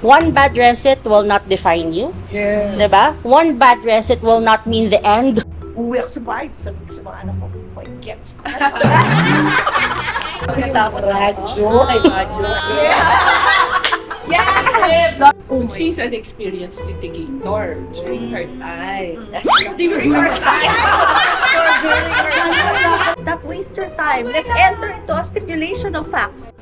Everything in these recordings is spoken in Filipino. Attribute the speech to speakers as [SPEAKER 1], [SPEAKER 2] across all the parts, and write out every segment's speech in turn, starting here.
[SPEAKER 1] One bad recit will not define you.
[SPEAKER 2] Yes.
[SPEAKER 1] Diba? One bad recit will not mean the end.
[SPEAKER 2] Uwi ako sa bahay, sabi ko sa mga anak ko, my gets ko.
[SPEAKER 3] Radyo.
[SPEAKER 2] She's an experienced litigator during her time.
[SPEAKER 3] Stop waste your time. Let's enter into a stipulation of facts.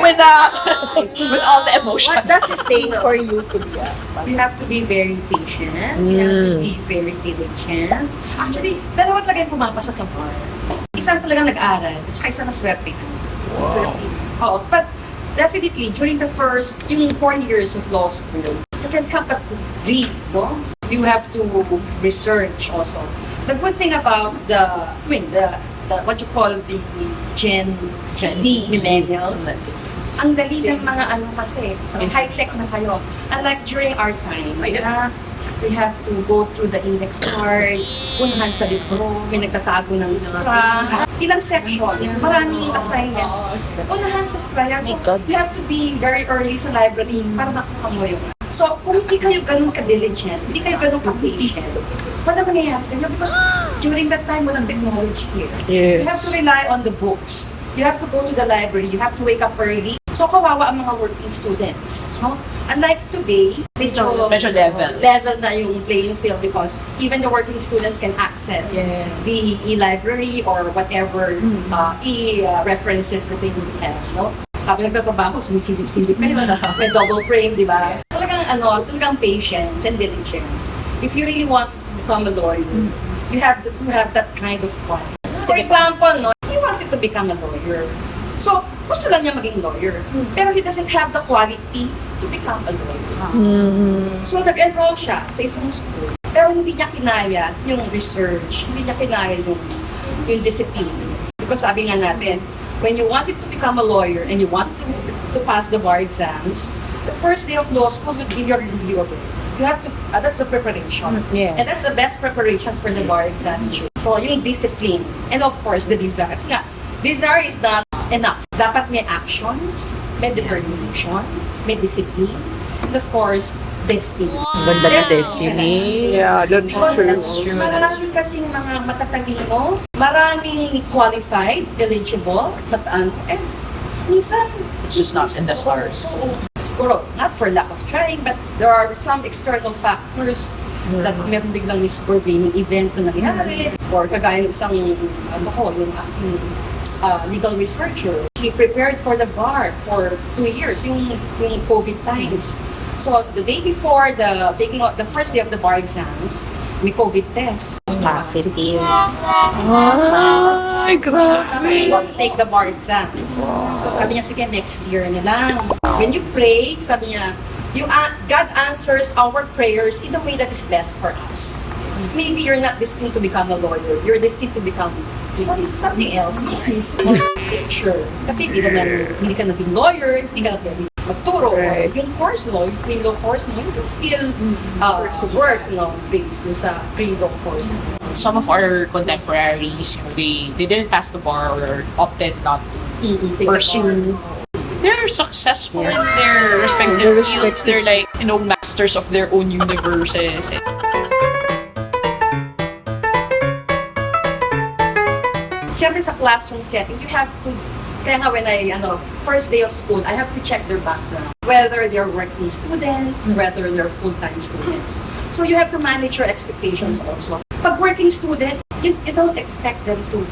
[SPEAKER 2] With all the emotions.
[SPEAKER 3] What does it take for you to be a
[SPEAKER 4] You have to be very patient. You have to be very diligent. Actually, dalawa talaga yung pumapasa sa bar. Isa talagang nag-aral, at saka isa na swerte.
[SPEAKER 2] Wow.
[SPEAKER 4] Oh, but definitely, during the first, yung 4 years of law school, you can come back to read, no? You have to research also. The good thing about the what you call the Gen Z, millennials, ang dali ng mga ano kasi, high-tech na kayo. Unlike during our time, we have to go through the index cards, unahan sa libro, may nagtatago ng scrap, ilang sections, maraming assignments, unahan sa scrap. So, you have to be very early sa library para makuha mo yun. So, kung hindi kayo ganun ka-diligent, hindi kayo ganun ka-patient, wala mangyayari sa inyo because during that time, walang technology here.
[SPEAKER 2] Yes.
[SPEAKER 4] You have to rely on the books. You have to go to the library. You have to wake up early. So, kawawa ang mga working students. No? Unlike today, medyo level na yung playing field because even the working students can access the e-library or whatever e-references that they would have. No? Habang nagtatrabaho, sumisilip-silip kayo. May double frame, di ba? Talagang patience and diligence. If you really want to become a lawyer, you have that kind of quality. For example, no, he wanted to become a lawyer. So, gusto lang niya maging lawyer. Pero he doesn't have the quality to become a lawyer. So, nag-enroll siya sa isang school. Pero hindi niya kinaya yung research. Hindi niya kinaya yung discipline. Because sabi nga natin, when you wanted to become a lawyer and you want to pass the bar exams, the first day of law school would be your review of it. You have to, that's the preparation.
[SPEAKER 1] Yes.
[SPEAKER 4] And that's the best preparation for the bar exam. So, yung discipline. And of course, the desire. Desire is not enough. Dapat may actions, may determination, may discipline, and of course, destiny.
[SPEAKER 1] Ganda na destiny.
[SPEAKER 2] Yeah, that's
[SPEAKER 4] Because
[SPEAKER 2] true.
[SPEAKER 4] marami kasing mga matatalino, maraming qualified, eligible, and minsan,
[SPEAKER 5] It's just not in the stars.
[SPEAKER 4] Siguro, not for lack of trying, but there are some external factors that meron biglang may supervening event na nangyari, or kagaya ng isang, yung aking legal researcher. He prepared for the bar for 2 years, yung COVID times. So, the day before the first day of the bar exams, may COVID test.
[SPEAKER 1] Positive.
[SPEAKER 2] Ay, grabe.
[SPEAKER 4] He want to take the bar exams. So, sabi niya, sige, next year na lang. When you pray, sabi niya, God answers our prayers in the way that is best for us. Maybe you're not destined to become a lawyer. You're destined to become something else. Mrs. or teacher. Kasi hindi ka naging lawyer, hindi ka na pwede magturo.
[SPEAKER 2] Right.
[SPEAKER 4] Yung course mo, yung pre-law course mo, you can still work based sa pre-law course.
[SPEAKER 5] Some of our contemporaries, they didn't pass the bar or opted not to pursue. They're successful in their respective fields. They're like, masters of their own universes.
[SPEAKER 4] Siyempre sa classroom setting, you have to, kaya nga when first day of school, I have to check their background. Whether they're working students, whether they're full-time students. So you have to manage your expectations also. Pag working student, you don't expect them to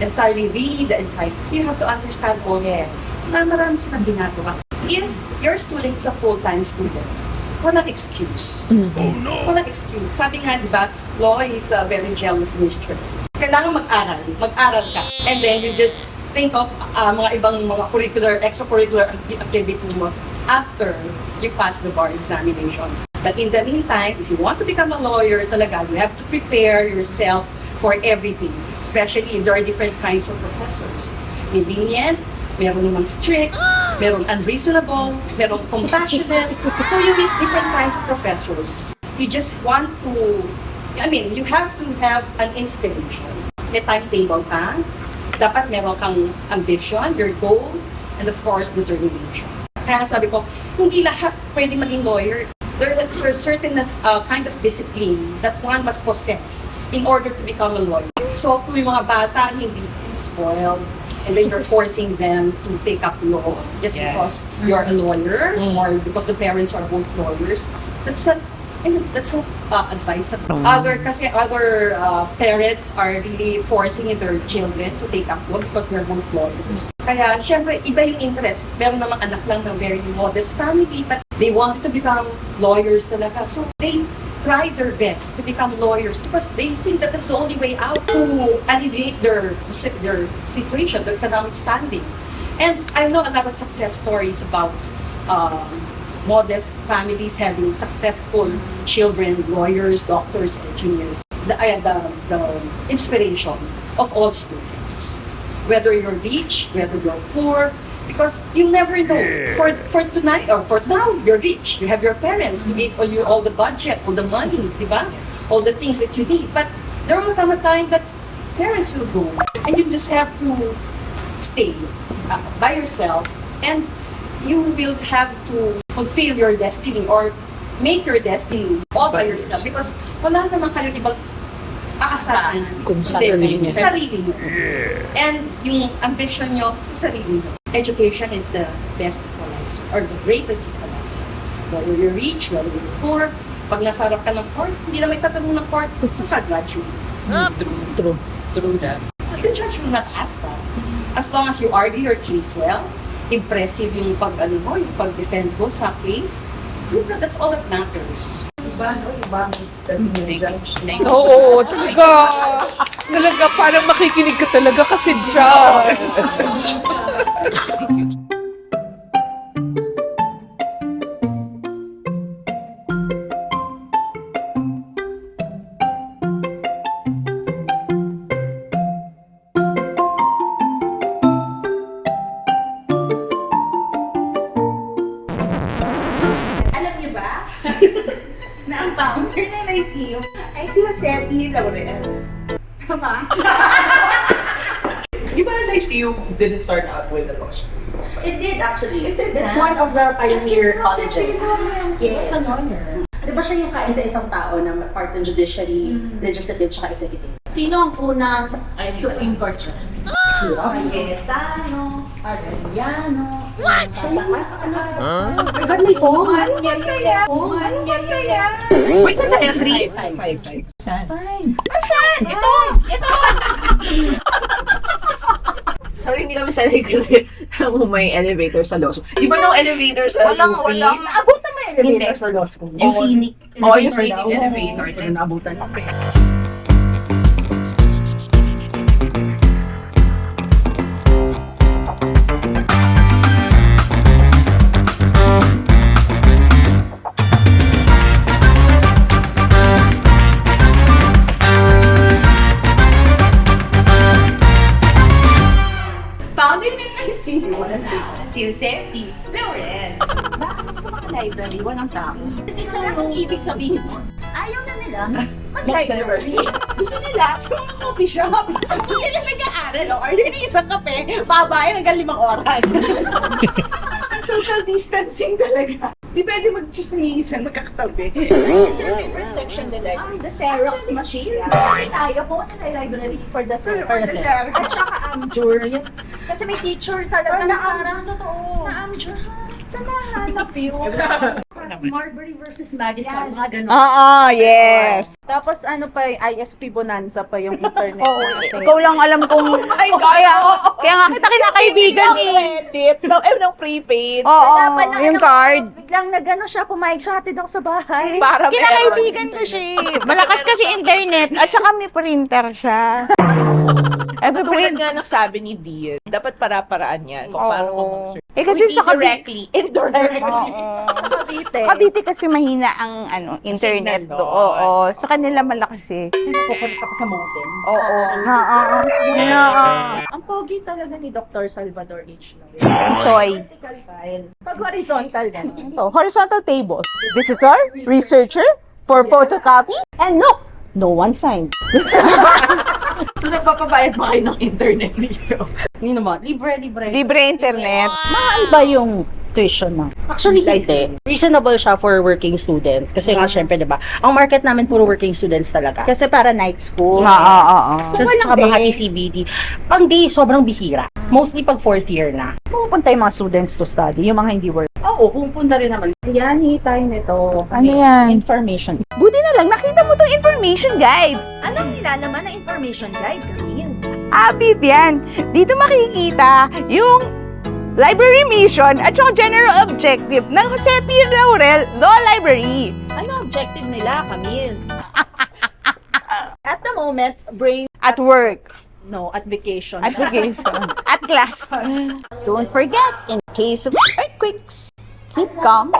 [SPEAKER 4] entirely read the insight. So you have to understand also na marami silang ginagawa. If your student is a full-time student, walang excuse. Walang excuse. Sabi nga, diba, law is a very jealous mistress. Kailangan mag-aral ka. And then you just think of mga ibang mga extracurricular activities mo after you pass the bar examination. But in the meantime, if you want to become a lawyer talaga, you have to prepare yourself for everything. Especially, there are different kinds of professors. May lenient, meron namang strict, Merong unreasonable, merong compassionate. So you meet different kinds of professors. You just want to, you have to have an inspiration. May timetable ka, dapat meron kang ambition, your goal, and of course, determination. Kaya sabi ko, hindi lahat pwede maging lawyer. There is a certain kind of discipline that one must possess in order to become a lawyer. So kung yung mga bata hindi spoiled, and then you're forcing them to take up law just because you're a lawyer or because the parents are both lawyers, that's not advisable. Other parents are really forcing their children to take up law because they're both lawyers. Kaya, syempre, iba yung interest. Meron namang anak lang ng very modest family, but they want to become lawyers talaga. So, they try their best to become lawyers because they think that that's the only way out to alleviate their situation, their economic standing. And I know a lot of success stories about modest families having successful children, lawyers, doctors, engineers. The inspiration of all students, whether you're rich, whether you're poor, because you never know. For tonight or for now, you're rich. You have your parents to give you all the budget, all the money, diba? All the things that you need. But there will come a time that parents will go, and you just have to stay by yourself, and you will have to fulfill your destiny or make your destiny all by yourself because wala naman kayong ibang aasahan
[SPEAKER 1] sarili niyo.
[SPEAKER 4] Sarili niyo. And yung ambition nyo sa sarili niyo. Education is the best equalizer or the greatest equalizer. Whether you're rich, whether you're poor, pag nasarap ka ng court, hindi na may tatanong ng court, saan ka graduate?
[SPEAKER 5] True that.
[SPEAKER 4] The judge will not ask that. As long as you argue your case well, impressive yung yung pag-defend mo sa case, that's all that matters.
[SPEAKER 2] Oo, talaga. Talaga, parang makikinig ka talaga kasi dyan.
[SPEAKER 3] Alam niyo ba? Na ang founder ng Lyceum ay si Vasquez Laurel. Tama?
[SPEAKER 5] Di ba Lyceum didn't start out with a law school?
[SPEAKER 3] It did actually. It did.
[SPEAKER 1] It's one of the pioneer colleges.
[SPEAKER 3] Yes.
[SPEAKER 1] It's an honor. Di ba siya yung kaisa-isang tao na part ng judiciary, legislative, tsaka executive? Sino ang unang Supreme Court Justice? Cayetano, Arellano, siya yung mas my God, may song!
[SPEAKER 3] Anong kanta yan? Anong kanta yan?
[SPEAKER 2] Wait, saan tayo?
[SPEAKER 1] 5.
[SPEAKER 2] Saan?
[SPEAKER 3] Asan? Ito!
[SPEAKER 2] Sorry, hindi kami sanay kasi may elevator sa law school. Di ba no elevator sa
[SPEAKER 3] Walang.
[SPEAKER 2] UP?
[SPEAKER 3] Naabutan mo yung elevator sa law school.
[SPEAKER 1] Yung scenic
[SPEAKER 2] Oo, yung scenic
[SPEAKER 1] daw.
[SPEAKER 2] elevator.
[SPEAKER 1] Oo, naabutan ako.
[SPEAKER 3] Founder ng Lyceum, si Josephine Laurel.
[SPEAKER 4] Bakit sa mga library, walang tao?
[SPEAKER 3] Kasi sa anong ibig sabihin mo, ayaw na nila mag-library. Gusto nila sa mga coffee shop. Gusto nila nag-aaral o order ng isang kape, babae hanggang 5 oras. Social distancing talaga. Di pwede mag-chismisan, magkakatabi.
[SPEAKER 1] What's your favorite section the library?
[SPEAKER 3] The Xerox machine. Actually, tayo po na library for the Xerox. At saka jury. Kasi may teacher talaga na parang totoo. Na-amjure. Saan nahanap yun?
[SPEAKER 1] Marbury versus Madison, mga ganun.
[SPEAKER 3] Yes. Tapos ano pa, ISP Bonanza pa yung internet.
[SPEAKER 6] Ikaw lang alam kung kaya nga kita kinakaibigan
[SPEAKER 2] Credit. Ng prepaid.
[SPEAKER 6] Oo,
[SPEAKER 3] Wala pa na
[SPEAKER 6] yung card.
[SPEAKER 3] Biglang nagano siya, pumayag siya, hatid ako sa bahay.
[SPEAKER 2] Para
[SPEAKER 6] Kinakaibigan ko siya. Malakas kasi internet at saka may printer siya. Every
[SPEAKER 3] nga nagsabi ni Dean, dapat para-paraan yan kung paano ka mag-search.
[SPEAKER 6] kasi sa
[SPEAKER 3] Indirectly.
[SPEAKER 6] Oo.
[SPEAKER 3] Cavite.
[SPEAKER 6] Cavite kasi mahina ang internet
[SPEAKER 3] Signal,
[SPEAKER 6] do. Oo. Sa kanila malakas eh.
[SPEAKER 1] Kukulit ako sa modem.
[SPEAKER 6] Oo.
[SPEAKER 3] Ang pogi talaga ni Dr. Salvador H.
[SPEAKER 6] Soy.
[SPEAKER 3] Vertical file. Pag horizontal na.
[SPEAKER 6] Ito, horizontal table. Visitor, researcher, for photocopy, and look, no one signed.
[SPEAKER 3] So, nagpapabayad ba kayo ng internet dito?
[SPEAKER 1] Yun naman, libre.
[SPEAKER 6] Libre internet.
[SPEAKER 1] Mahal ba yung tuition na? Actually, hindi. Reasonable siya for working students. Kasi nga, syempre, di ba, ang market namin puro working students talaga. Kasi para night school.
[SPEAKER 6] Oo.
[SPEAKER 1] So, walang mga CBD. Pang day, sobrang bihira. Mostly pag fourth year na. Pupunta yung mga students to study, yung mga hindi work. Oo, pupunta rin naman.
[SPEAKER 3] Yan, hingi tayo nito.
[SPEAKER 6] Ano yan?
[SPEAKER 1] Information.
[SPEAKER 6] Buti na lang, nakita mo tong information guide.
[SPEAKER 3] Anong nilalaman ng information guide, Camille?
[SPEAKER 6] Abib yan. Dito makikita yung library mission at saka general objective ng Jose P. Laurel Law Library.
[SPEAKER 3] Ano objective nila, Camille? At the moment, brain,
[SPEAKER 6] At work.
[SPEAKER 3] no, at vacation.
[SPEAKER 6] At vacation. At class. Don't forget, in case of earthquakes, keep calm.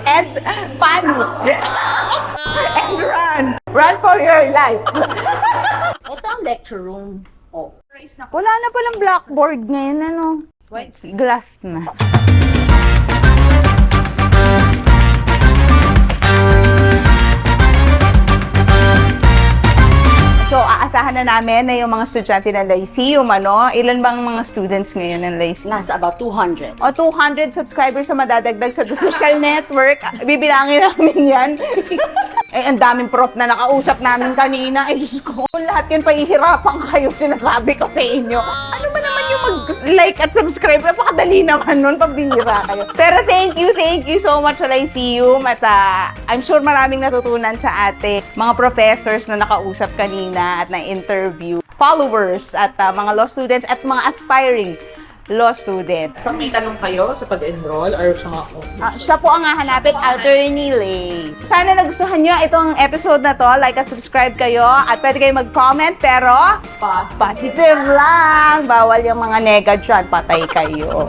[SPEAKER 6] And panic. And run. Run for your life.
[SPEAKER 1] Ito ang lecture room. Oh.
[SPEAKER 6] Wala na palang blackboard ngayon, ano? Glass na. So, aasahan na namin na yung mga estudyante ng Lyceum, ano? Ilan bang mga students ngayon ng Lyceum?
[SPEAKER 1] Nasa about 200.
[SPEAKER 6] O, 200 subscribers sa madadagdag sa social network. Bibilangin namin yan. Eh, ang daming prof na nakausap namin kanina. Eh, Diyos ko, lahat yun pahihirapan kayo, sinasabi ko sa inyo. Ano man naman yung mag-like at subscribe? Napakadali naman nun, pabihira kayo. Pero thank you so much sa Lyceum. At I'm sure maraming natutunan sa ate, mga professors na nakausap kanina at na-interview, followers at mga law students at mga aspiring law student.
[SPEAKER 5] Pag may tanong kayo sa pag-enroll or sa mga
[SPEAKER 6] Siya po ang hahanapin, Attorney Lay. Sana nagustuhan nyo itong episode na to. Like at subscribe kayo. At pwede kayo mag-comment, pero positive lang. Bawal yung mga nega dyan. Patay kayo.